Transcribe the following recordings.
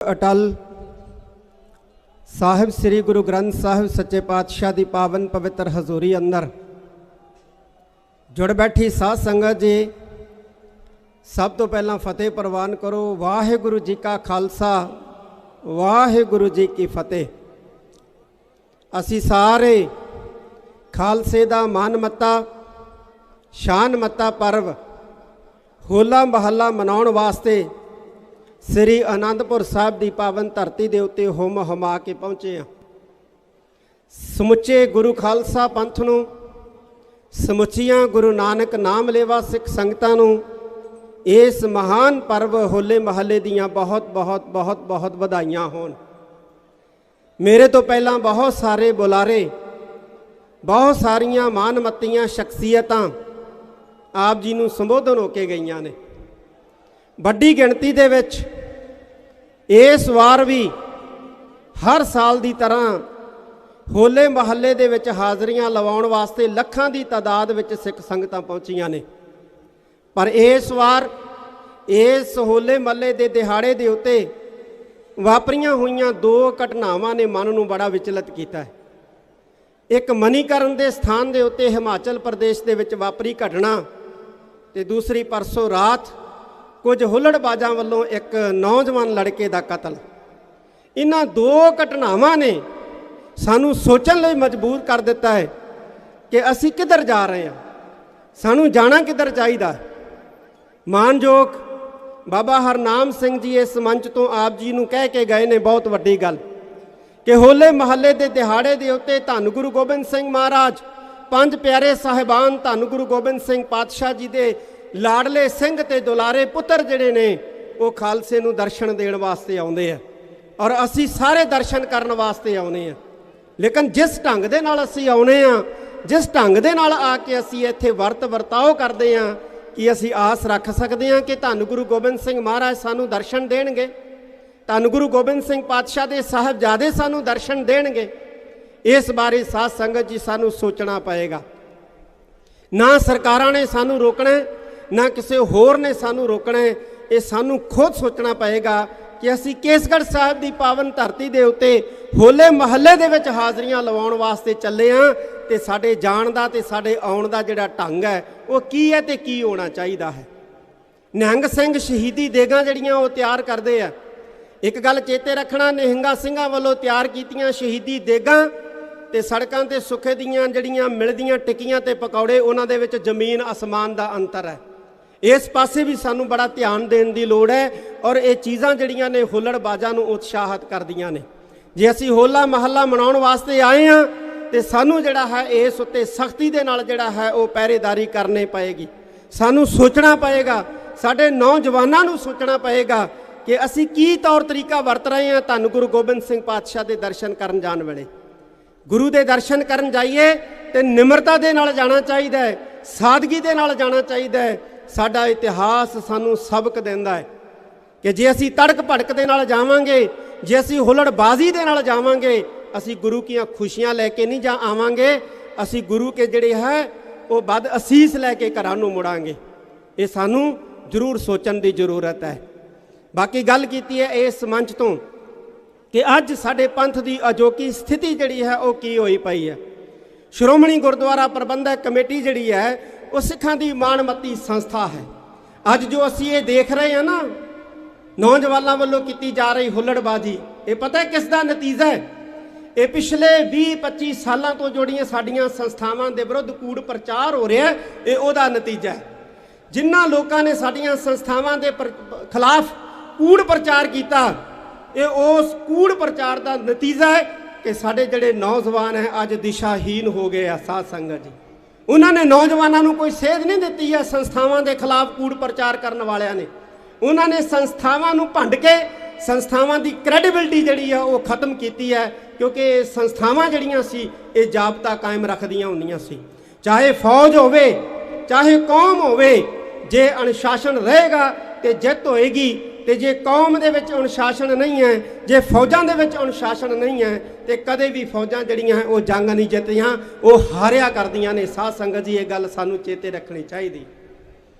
अटल साहिब श्री गुरु ग्रंथ साहिब सच्चे पातशाह की पावन पवित्र हजूरी अंदर जुड़ बैठी साध संगत जी, सब तो पहला फतेह प्रवान करो। वाहिगुरु जी का खालसा, वाहिगुरु जी की फतेह। असी सारे खालसे दा मान मत्ता शान मत्ता पर्व होला महला मनाउण वास्ते श्री आनंदपुर साहब की पावन धरती के उत्ते होम हमा के पहुँचे हैं। समुचे गुरु खालसा पंथ नूं, समुचियां गुरु नानक नाम लेवा सिख संगतां नूं इस महान पर्व होले महल्ले दियां बहुत बहुत बहुत बहुत बधाइयां होण। मेरे तो पहला बहुत सारे बुलारे, बहुत सारियां मानमत्तियां शख्सियतां आप जी नूं संबोधन होके गईयां ने। बड़ी गिणती दे विच इस वार भी हर साल की तरह होले महल्ले दे विच हाज़रियां लवाउण वास्ते लखां की तादाद विच सिख संगतां पहुंचियां ने। पर इस वार इस होले महल्ले दे दिहाड़े दे उत्ते वापरियां होईयां दो घटनावां ने मन नूं बड़ा विचलित कीता है। एक मणीकरण के स्थान के उत्ते हिमाचल प्रदेश दे विच वापरी घटना ते दूसरी परसों रात कुछ हुल्लड़बाजां वालों एक नौजवान लड़के का कतल। इन्हां दो घटनावां ने सानू सोचण लई मजबूर कर दिता है कि असी किधर जा रहे हैं, सानू जाना किधर चाहिए। मानयोग बाबा हरनाम सिंह जी इस मंच तो आप जी नूं कह के गए ने बहुत वड्डी गल कि होले महल्ले के दिहाड़े के उत्ते धन गुरु गोबिंद सिंह महाराज पंज प्यारे साहिबान धन गुरु गोबिंद सिंह पातशाह जी के लाडले सिंह ते दुलारे पुत्र जिहड़े ने वो खालसे नूं दर्शन देण वास्ते आउंदे आ और असी सारे दर्शन करन वास्ते आउणे आ। लेकिन जिस ढंग दे नाल असी आउणे आ, जिस ढंग दे नाल आके असी इत्थे वर्त वर्ताओ करदे आ, कि असी आस रख सकते हैं कि धन गुरु गोबिंद सिंह महाराज सानू दर्शन देणगे, धन गुरु गोबिंद सिंह पातशाह दे साहिबजादे सानू दर्शन देणगे। इस बारे साध संगत जी सानू सोचना पएगा। ना सरकारां ने सानू रोकना, ना किसी होर ने सानू रोकना है। ये सानू खुद सोचना पएगा कि असी केसगढ़ साहब की पावन धरती के उत्ते होले महल्ले दे विच हाज़रियां लवाउण वास्ते चले हाँ ते साडे जाण दा ते साडे आउण दा जिहड़ा ढंग है वो की है ते की होना चाहिए है। निहंग सिंह शहीदी देगां जिहड़ियां वो तैयार करदे आ। एक गल चेते रखना, निहंगा सिंघां वालों तैयार कीतियां शहीदी देगां ते सड़कां ते सुखे दियां जिहड़ियां मिलदियां टिक्कियां ते पकौड़े उन्हां दे विच जमीन आसमान दा अंतर है। इस पासे भी सानू बड़ा ध्यान देने की लोड़ है और ये चीज़ां जिहड़ियां ने हुल्लड़बाजां नूं उत्साहित करदियां ने। जे असी होला महला मनाउण वास्ते आए हाँ तो सानू जिहड़ा है इस उत्ते सख्ती दे नाल जिहड़ा है वो पहरेदारी करनी पएगी। सानू सोचना पएगा, साडे नौजवानां नूं सोचना पएगा कि असी की तौर तरीका वरत रहे हैं धन गुरु गोबिंद सिंह पातशाह के दर्शन करन जाण वेले। गुरु के दर्शन करन जाइए तो निमरता दे नाल जाना चाहिए है, सादगी दे नाल जाना चाहिए है। साडा इतिहास सानू सबक देंदा है कि जे असी तड़क भड़क दे नाल जावांगे, जे असी हुल्लड़बाजी दे नाल जावांगे, असी गुरु की खुशियां लैके नहीं जा आवांगे, असी गुरु के जिहड़े है वो बद असीस लैके घरां नूं मुड़ांगे। ये सानू जरूर सोचण की जरूरत है। बाकी गल कीती है इस मंच तो कि अज साडे पंथ की अजोकी स्थिति जिहड़ी है वो की होई पई है। श्रोमणी गुरुद्वारा प्रबंधक कमेटी जिहड़ी है वो सिखां दी माणमत्ती संस्था है। अज जो असी ये देख रहे हैं ना नौजवानों वालों की जा रही हुल्लड़बाजी, ये पता है किस दा नतीजा है? ये पिछले 20-25 सालों तो जोड़ियां साडियां संस्थावां दे विरुद्ध कूड़ प्रचार हो रहा है, ये ओदा नतीजा है। जिन्हां लोकां ने साडियां संस्थावां दे खिलाफ कूड़ प्रचार किया, ये उस कूड़ प्रचार का नतीजा है कि साडे जिहड़े नौजवान हैं अज दिशाहीन हो गए आ। साध संगत जी, उन्होंने नौजवानों को कोई सेध नहीं दी है संस्थावां के खिलाफ कूड़ प्रचार करने वालियां ने। उन्होंने संस्थावां नूं भंड के संस्थावां की क्रैडिबिलिटी जिहड़ी है वो खत्म की है, क्योंकि संस्थावां जिहड़ियां सी ये जाबता कायम रखदियां हुंदियां सी। चाहे फौज होवे चाहे कौम होवे, जे अनुशासन रहेगा तो जित होएगी, तो जे कौम दे विच अनुशासन नहीं है, जे फौजां दे विच अनुशासन नहीं है तो कदे भी फौजां जिहड़ियां हैं वो जंग नहीं जितदियां, वो हारिया करदियां ने। साध संगत जी ये गल सानू चेते रखनी चाहिए।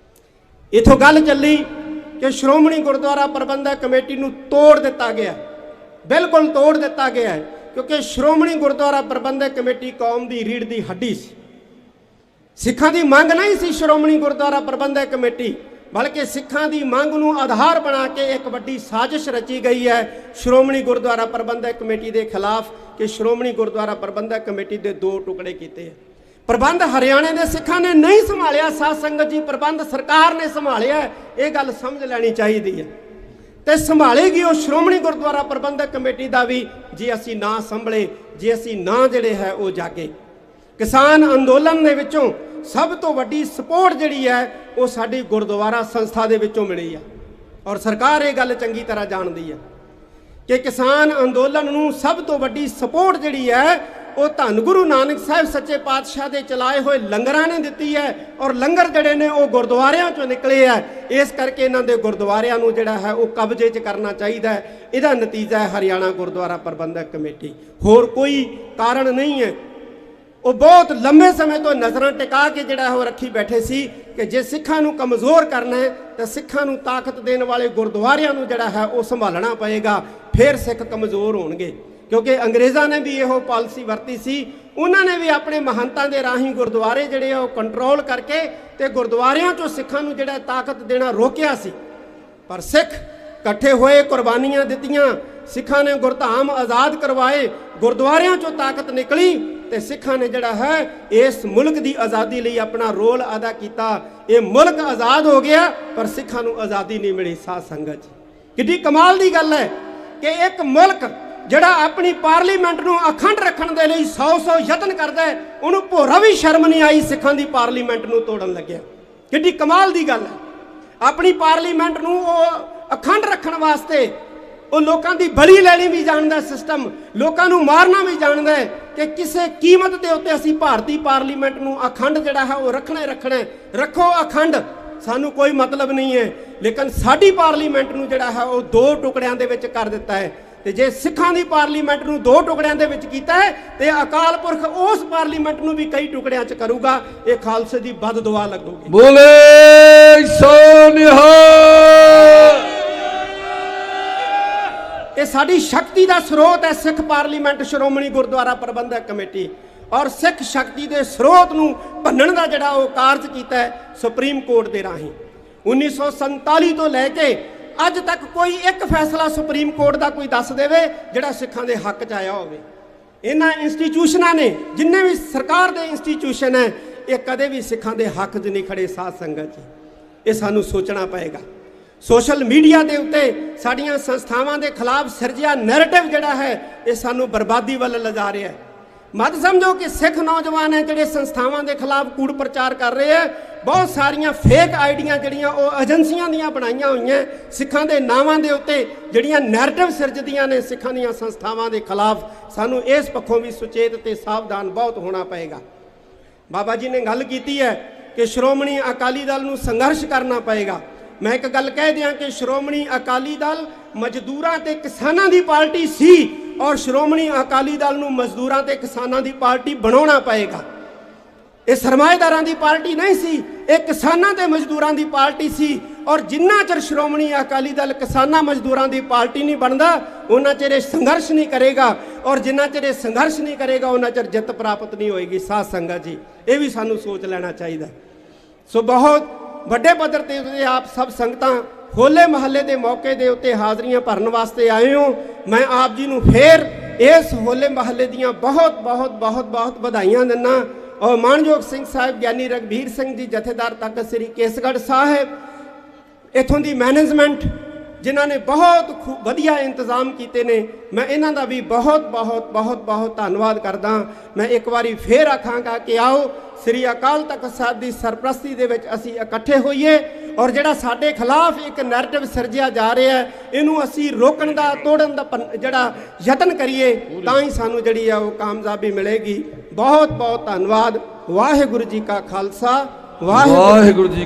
इत्थों गल चली ਕਿ ਸ਼੍ਰੋਮਣੀ ਗੁਰਦੁਆਰਾ ਪ੍ਰਬੰਧਕ ਕਮੇਟੀ ਨੂੰ ਤੋੜ ਦਿੱਤਾ ਗਿਆ, ਬਿਲਕੁਲ ਤੋੜ ਦਿੱਤਾ ਗਿਆ ਹੈ, ਕਿਉਂਕਿ ਸ਼੍ਰੋਮਣੀ ਗੁਰਦੁਆਰਾ ਪ੍ਰਬੰਧਕ ਕਮੇਟੀ ਕੌਮ ਦੀ ਰੀੜ੍ਹ ਦੀ ਹੱਡੀ ਸੀ। ਸਿੱਖਾਂ ਦੀ ਮੰਗ ਨਹੀਂ ਸੀ ਸ਼੍ਰੋਮਣੀ ਗੁਰਦੁਆਰਾ ਪ੍ਰਬੰਧਕ ਕਮੇਟੀ, ਬਲਕਿ ਸਿੱਖਾਂ ਦੀ ਮੰਗ ਨੂੰ ਆਧਾਰ ਬਣਾ ਕੇ ਇੱਕ ਵੱਡੀ ਸਾਜ਼ਿਸ਼ ਰਚੀ ਗਈ ਹੈ ਸ਼੍ਰੋਮਣੀ ਗੁਰਦੁਆਰਾ ਪ੍ਰਬੰਧਕ ਕਮੇਟੀ ਦੇ ਖਿਲਾਫ, ਕਿ ਸ਼੍ਰੋਮਣੀ ਗੁਰਦੁਆਰਾ ਪ੍ਰਬੰਧਕ ਕਮੇਟੀ ਦੇ ਦੋ ਟੁਕੜੇ ਕੀਤੇ ਹੈ। ਪ੍ਰਬੰਧ ਹਰਿਆਣੇ ਦੇ ਸਿੱਖਾਂ ਨੇ ਨਹੀਂ ਸੰਭਾਲਿਆ, ਸਾਧ ਸੰਗਤ ਜੀ, ਪ੍ਰਬੰਧ ਸਰਕਾਰ ਨੇ ਸੰਭਾਲਿਆ, ਇਹ ਗੱਲ ਸਮਝ ਲੈਣੀ ਚਾਹੀਦੀ ਹੈ। ਤੇ ਸੰਭਾਲੇਗੀ ਉਹ ਸ਼੍ਰੋਮਣੀ ਗੁਰਦੁਆਰਾ ਪ੍ਰਬੰਧਕ ਕਮੇਟੀ ਦਾ ਵੀ, ਜੇ ਅਸੀਂ ਨਾ ਸੰਭਲੇ, ਜੇ ਅਸੀਂ ਨਾ ਜਿਹੜੇ ਹੈ ਉਹ ਜਾਗੇ। ਕਿਸਾਨ ਅੰਦੋਲਨ ਦੇ ਵਿੱਚੋਂ ਸਭ ਤੋਂ ਵੱਡੀ ਸਪੋਰਟ ਜਿਹੜੀ ਹੈ ਉਹ ਸਾਡੀ ਗੁਰਦੁਆਰਾ ਸੰਸਥਾ ਦੇ ਵਿੱਚੋਂ ਮਿਲੀ ਹੈ, ਔਰ ਸਰਕਾਰ ਇਹ ਗੱਲ ਚੰਗੀ ਤਰ੍ਹਾਂ ਜਾਣਦੀ ਹੈ ਕਿ ਕਿਸਾਨ ਅੰਦੋਲਨ ਨੂੰ ਸਭ ਤੋਂ ਵੱਡੀ ਸਪੋਰਟ ਜਿਹੜੀ ਹੈ ਉਹ ਧੰਨ ਗੁਰੂ ਨਾਨਕ ਸਾਹਿਬ ਸੱਚੇ ਪਾਤਸ਼ਾਹ ਦੇ ਚਲਾਏ ਹੋਏ ਲੰਗਰਾਂ ਨੇ ਦਿੱਤੀ ਹੈ, ਔਰ ਲੰਗਰ ਜਿਹੜੇ ਨੇ ਉਹ ਗੁਰਦੁਆਰਿਆਂ ਚੋਂ ਨਿਕਲੇ ਹੈ। ਇਸ ਕਰਕੇ ਇਹਨਾਂ ਦੇ ਗੁਰਦੁਆਰਿਆਂ ਨੂੰ ਜਿਹੜਾ ਹੈ ਉਹ ਕਬਜ਼ੇ 'ਚ ਕਰਨਾ ਚਾਹੀਦਾ ਹੈ। ਇਹਦਾ ਨਤੀਜਾ ਹੈ ਹਰਿਆਣਾ ਗੁਰਦੁਆਰਾ ਪ੍ਰਬੰਧਕ ਕਮੇਟੀ, ਹੋਰ ਕੋਈ ਕਾਰਨ ਨਹੀਂ ਹੈ। ਉਹ ਬਹੁਤ ਲੰਬੇ ਸਮੇਂ ਤੋਂ ਨਜ਼ਰਾਂ ਟਿਕਾ ਕੇ ਜਿਹੜਾ ਉਹ ਰੱਖੀ ਬੈਠੇ ਸੀ ਕਿ ਜੇ ਸਿੱਖਾਂ ਨੂੰ ਕਮਜ਼ੋਰ ਕਰਨਾ ਹੈ ਤਾਂ ਸਿੱਖਾਂ ਨੂੰ ਤਾਕਤ ਦੇਣ ਵਾਲੇ ਗੁਰਦੁਆਰਿਆਂ ਨੂੰ ਜਿਹੜਾ ਹੈ ਉਹ ਸੰਭਾਲਣਾ ਪਏਗਾ, ਫਿਰ ਸਿੱਖ ਕਮਜ਼ੋਰ ਹੋਣਗੇ। ਕਿਉਂਕਿ ਅੰਗਰੇਜ਼ਾਂ ਨੇ ਵੀ ਇਹੋ ਪਾਲਿਸੀ ਵਰਤੀ ਸੀ, ਉਹਨਾਂ ਨੇ ਵੀ ਆਪਣੇ ਮਹੰਤਾਂ ਦੇ ਰਾਹੀਂ ਗੁਰਦੁਆਰੇ ਜਿਹੜੇ ਆ ਉਹ ਕੰਟਰੋਲ ਕਰਕੇ ਤੇ ਗੁਰਦੁਆਰਿਆਂ ਚੋਂ ਸਿੱਖਾਂ ਨੂੰ ਜਿਹੜਾ ਤਾਕਤ ਦੇਣਾ ਰੋਕਿਆ ਸੀ। ਪਰ ਸਿੱਖ ਇਕੱਠੇ ਹੋਏ, ਕੁਰਬਾਨੀਆਂ ਦਿੱਤੀਆਂ, ਸਿੱਖਾਂ ਨੇ ਗੁਰਧਾਮ ਆਜ਼ਾਦ ਕਰਵਾਏ, ਗੁਰਦੁਆਰਿਆਂ ਚੋਂ ਤਾਕਤ ਨਿਕਲੀ ਤੇ ਸਿੱਖਾਂ ਨੇ ਜਿਹੜਾ ਹੈ ਇਸ ਮੁਲਕ ਦੀ ਆਜ਼ਾਦੀ ਲਈ ਆਪਣਾ ਰੋਲ ਅਦਾ ਕੀਤਾ। ਇਹ ਮੁਲਕ ਆਜ਼ਾਦ ਹੋ ਗਿਆ ਪਰ ਸਿੱਖਾਂ ਨੂੰ ਆਜ਼ਾਦੀ ਨਹੀਂ ਮਿਲੀ। ਸਾਧ ਸੰਗਤ ਜੀ, ਕਿੱਡੀ ਕਮਾਲ ਦੀ ਗੱਲ ਹੈ ਕਿ ਇੱਕ ਮੁਲਕ ਜਿਹੜਾ ਆਪਣੀ ਪਾਰਲੀਮੈਂਟ ਨੂੰ ਅਖੰਡ ਰੱਖਣ ਦੇ ਲਈ 100 ਯਤਨ ਕਰਦਾ ਹੈ, ਉਹਨੂੰ ਭੋਰਾ ਵੀ ਸ਼ਰਮ ਨਹੀਂ ਆਈ ਸਿੱਖਾਂ ਦੀ ਪਾਰਲੀਮੈਂਟ ਨੂੰ ਤੋੜਨ ਲੱਗਿਆ। ਕਿੱਡੀ ਕਮਾਲ ਦੀ ਗੱਲ ਹੈ। ਆਪਣੀ ਪਾਰਲੀਮੈਂਟ ਨੂੰ ਉਹ ਅਖੰਡ ਰੱਖਣ ਵਾਸਤੇ ਉਹ ਲੋਕਾਂ ਦੀ ਬਲੀ ਲੈਣੀ ਵੀ ਜਾਣਦਾ ਸਿਸਟਮ, ਲੋਕਾਂ ਨੂੰ ਮਾਰਨਾ ਵੀ ਜਾਣਦਾ ਹੈ ਕਿ ਕਿਸੇ ਕੀਮਤ ਦੇ ਉੱਤੇ ਅਸੀਂ ਭਾਰਤੀ ਪਾਰਲੀਮੈਂਟ ਨੂੰ ਅਖੰਡ ਜਿਹੜਾ ਹੈ ਉਹ ਰੱਖਣਾ ਹੀ ਰੱਖਣਾ ਹੈ। ਰੱਖੋ ਅਖੰਡ, ਸਾਨੂੰ ਕੋਈ ਮਤਲਬ ਨਹੀਂ ਹੈ, ਲੇਕਿਨ ਸਾਡੀ ਪਾਰਲੀਮੈਂਟ ਨੂੰ ਜਿਹੜਾ ਹੈ ਉਹ ਦੋ ਟੁਕੜਿਆਂ ਦੇ ਵਿੱਚ ਕਰ ਦਿੱਤਾ ਹੈ। ਤੇ ਜੇ ਸਿੱਖਾਂ ਦੀ ਪਾਰਲੀਮੈਂਟ ਨੂੰ ਦੋ ਟੁਕੜਿਆਂ ਦੇ ਵਿੱਚ ਕੀਤਾ ਹੈ ਤੇ ਅਕਾਲ ਪੁਰਖ ਉਸ ਪਾਰਲੀਮੈਂਟ ਨੂੰ ਵੀ ਕਈ ਟੁਕੜਿਆਂ 'ਚ ਕਰੂਗਾ। ਇਹ ਖਾਲਸੇ ਦੀ ਬਦਦੁਆ ਲੱਗੂਗੀ। ਬੋਲੇ ਸੋ ਨਿਹਾਲ। ਇਹ ਸਾਡੀ ਸ਼ਕਤੀ ਦਾ ਸਰੋਤ ਹੈ ਸਿੱਖ ਪਾਰਲੀਮੈਂਟ, ਸ਼੍ਰੋਮਣੀ ਗੁਰਦੁਆਰਾ ਪ੍ਰਬੰਧਕ ਕਮੇਟੀ, ਔਰ ਸਿੱਖ ਸ਼ਕਤੀ ਦੇ ਸਰੋਤ ਨੂੰ ਭੰਨਣ ਦਾ ਜਿਹੜਾ ਉਹ ਕਾਰਜ ਕੀਤਾ ਹੈ ਸੁਪਰੀਮ ਕੋਰਟ ਦੇ ਰਾਹੀਂ। 1947 ਤੋਂ ਲੈ ਕੇ ਅੱਜ ਤੱਕ ਕੋਈ ਇੱਕ ਫੈਸਲਾ ਸੁਪਰੀਮ ਕੋਰਟ ਦਾ ਕੋਈ ਦੱਸ ਦੇਵੇ ਜਿਹੜਾ ਸਿੱਖਾਂ ਦੇ ਹੱਕ 'ਚ ਆਇਆ ਹੋਵੇ। ਇਹਨਾਂ ਇੰਸਟੀਚਿਊਸ਼ਨਾਂ ਨੇ, ਜਿੰਨੇ ਵੀ ਸਰਕਾਰ ਦੇ ਇੰਸਟੀਚਿਊਸ਼ਨ ਹੈ, ਇਹ ਕਦੇ ਵੀ ਸਿੱਖਾਂ ਦੇ ਹੱਕ 'ਚ ਨਹੀਂ ਖੜੇ। ਸਾਧ ਸੰਗਤ ਜੀ, ਇਹ ਸਾਨੂੰ ਸੋਚਣਾ ਪਏਗਾ। ਸੋਸ਼ਲ ਮੀਡੀਆ ਦੇ ਉੱਤੇ ਸਾਡੀਆਂ ਸੰਸਥਾਵਾਂ ਦੇ ਖਿਲਾਫ ਸਿਰਜਿਆ ਨੈਰੇਟਿਵ ਜਿਹੜਾ ਹੈ ਇਹ ਸਾਨੂੰ ਬਰਬਾਦੀ ਵੱਲ ਲਿਜਾ ਰਿਹਾ ਹੈ। ਮਤ ਸਮਝੋ ਕਿ ਸਿੱਖ ਨੌਜਵਾਨ ਹੈ ਜਿਹੜੇ ਸੰਸਥਾਵਾਂ ਦੇ ਖਿਲਾਫ ਕੂੜ ਪ੍ਰਚਾਰ ਕਰ ਰਹੇ ਹੈ। ਬਹੁਤ ਸਾਰੀਆਂ ਫੇਕ ਆਈਡੀਆਂ ਜਿਹੜੀਆਂ ਉਹ ਏਜੰਸੀਆਂ ਦੀਆਂ ਬਣਾਈਆਂ ਹੋਈਆਂ ਸਿੱਖਾਂ ਦੇ ਨਾਵਾਂ ਦੇ ਉੱਤੇ, ਜਿਹੜੀਆਂ ਨੈਰੇਟਿਵ ਸਿਰਜਦੀਆਂ ਨੇ ਸਿੱਖਾਂ ਦੀਆਂ ਸੰਸਥਾਵਾਂ ਦੇ ਖਿਲਾਫ। ਸਾਨੂੰ ਇਸ ਪੱਖੋਂ ਵੀ ਸੁਚੇਤ ਤੇ ਸਾਵਧਾਨ ਬਹੁਤ ਹੋਣਾ ਪਏਗਾ। ਬਾਬਾ ਜੀ ਨੇ ਗੱਲ ਕੀਤੀ ਹੈ ਕਿ ਸ਼੍ਰੋਮਣੀ ਅਕਾਲੀ ਦਲ ਨੂੰ ਸੰਘਰਸ਼ ਕਰਨਾ ਪਏਗਾ। ਮੈਂ ਇੱਕ ਗੱਲ ਕਹਿ ਦਿਆਂ ਕਿ ਸ਼੍ਰੋਮਣੀ ਅਕਾਲੀ ਦਲ ਮਜ਼ਦੂਰਾਂ ਤੇ ਕਿਸਾਨਾਂ ਦੀ ਪਾਰਟੀ ਸੀ, ਔਰ ਸ਼੍ਰੋਮਣੀ ਅਕਾਲੀ ਦਲ ਨੂੰ ਮਜ਼ਦੂਰਾਂ ਤੇ ਕਿਸਾਨਾਂ ਦੀ ਪਾਰਟੀ ਬਣਾਉਣਾ ਪਏਗਾ। ਇਹ ਸਰਮਾਏਦਾਰਾਂ ਦੀ ਪਾਰਟੀ ਨਹੀਂ ਸੀ, ਇਹ ਕਿਸਾਨਾਂ ਤੇ ਮਜ਼ਦੂਰਾਂ ਦੀ ਪਾਰਟੀ ਸੀ। ਔਰ ਜਿੰਨਾ ਚਿਰ ਸ਼੍ਰੋਮਣੀ ਅਕਾਲੀ ਦਲ ਕਿਸਾਨਾਂ ਮਜ਼ਦੂਰਾਂ ਦੀ ਪਾਰਟੀ ਨਹੀਂ ਬਣਦਾ, ਉਹਨਾਂ ਚਿਰ ਇਹ ਸੰਘਰਸ਼ ਨਹੀਂ ਕਰੇਗਾ, ਔਰ ਜਿੰਨਾ ਚਿਰ ਇਹ ਸੰਘਰਸ਼ ਨਹੀਂ ਕਰੇਗਾ ਉਹਨਾਂ ਚਿਰ ਜਿੱਤ ਪ੍ਰਾਪਤ ਨਹੀਂ ਹੋਏਗੀ। ਸਾਧ ਸੰਗਤ ਜੀ, ਇਹ ਵੀ ਸਾਨੂੰ ਸੋਚ ਲੈਣਾ ਚਾਹੀਦਾ। ਸੋ ਬਹੁਤ ਵੱਡੇ ਪੱਧਰ ਤੇ ਆਪ ਸਭ ਸੰਗਤਾਂ ਹੋਲੇ ਮਹੱਲੇ ਦੇ ਮੌਕੇ ਦੇ ਉੱਤੇ ਹਾਜ਼ਰੀਆਂ ਭਰਨ ਵਾਸਤੇ ਆਏ ਹੋ। ਮੈਂ ਆਪ ਜੀ ਨੂੰ ਫੇਰ ਇਸ ਹੋਲੇ ਮਹੱਲੇ ਦੀਆਂ ਬਹੁਤ ਬਹੁਤ ਬਹੁਤ ਬਹੁਤ ਵਧਾਈਆਂ ਦਿੰਦਾ। ਔਰ ਮਾਨਯੋਗ ਸਿੰਘ ਸਾਹਿਬ ਗਿਆਨੀ ਰਘਬੀਰ ਸਿੰਘ ਜੀ ਜਥੇਦਾਰ ਤਖਤ ਸ੍ਰੀ ਕੇਸਗੜ੍ਹ ਸਾਹਿਬ, ਇੱਥੋਂ ਦੀ ਮੈਨੇਜਮੈਂਟ ਜਿਨ੍ਹਾਂ ਨੇ ਬਹੁਤ ਵਧੀਆ ਇੰਤਜ਼ਾਮ ਕੀਤੇ ਨੇ, ਮੈਂ ਇਹਨਾਂ ਦਾ ਵੀ ਬਹੁਤ ਬਹੁਤ ਬਹੁਤ ਬਹੁਤ ਧੰਨਵਾਦ ਕਰਦਾ। ਮੈਂ ਇੱਕ ਵਾਰੀ ਫੇਰ ਆਖਾਂਗਾ ਕਿ ਆਓ ਸ੍ਰੀ ਅਕਾਲ ਤਖਤ ਸਾਹਿਬ ਦੀ ਸਰਪ੍ਰਸਤੀ ਦੇ ਵਿੱਚ ਅਸੀਂ ਇਕੱਠੇ ਹੋਈਏ, ਔਰ ਜਿਹੜਾ ਸਾਡੇ ਖਿਲਾਫ ਇੱਕ ਨੈਰੇਟਿਵ ਸਿਰਜਿਆ ਜਾ ਰਿਹਾ ਹੈ ਇਹਨੂੰ ਅਸੀਂ ਰੋਕਣ ਦਾ, ਤੋੜਨ ਦਾ ਜਿਹੜਾ ਯਤਨ ਕਰੀਏ, ਤਾਂ ਹੀ ਸਾਨੂੰ ਜਿਹੜੀ ਆ ਉਹ ਕਾਮਯਾਬੀ ਮਿਲੇਗੀ। ਬਹੁਤ ਬਹੁਤ ਧੰਨਵਾਦ। ਵਾਹਿਗੁਰੂ ਜੀ ਕਾ ਖਾਲਸਾ, ਵਾਹਿਗੁਰੂ ਜੀ ਕੀ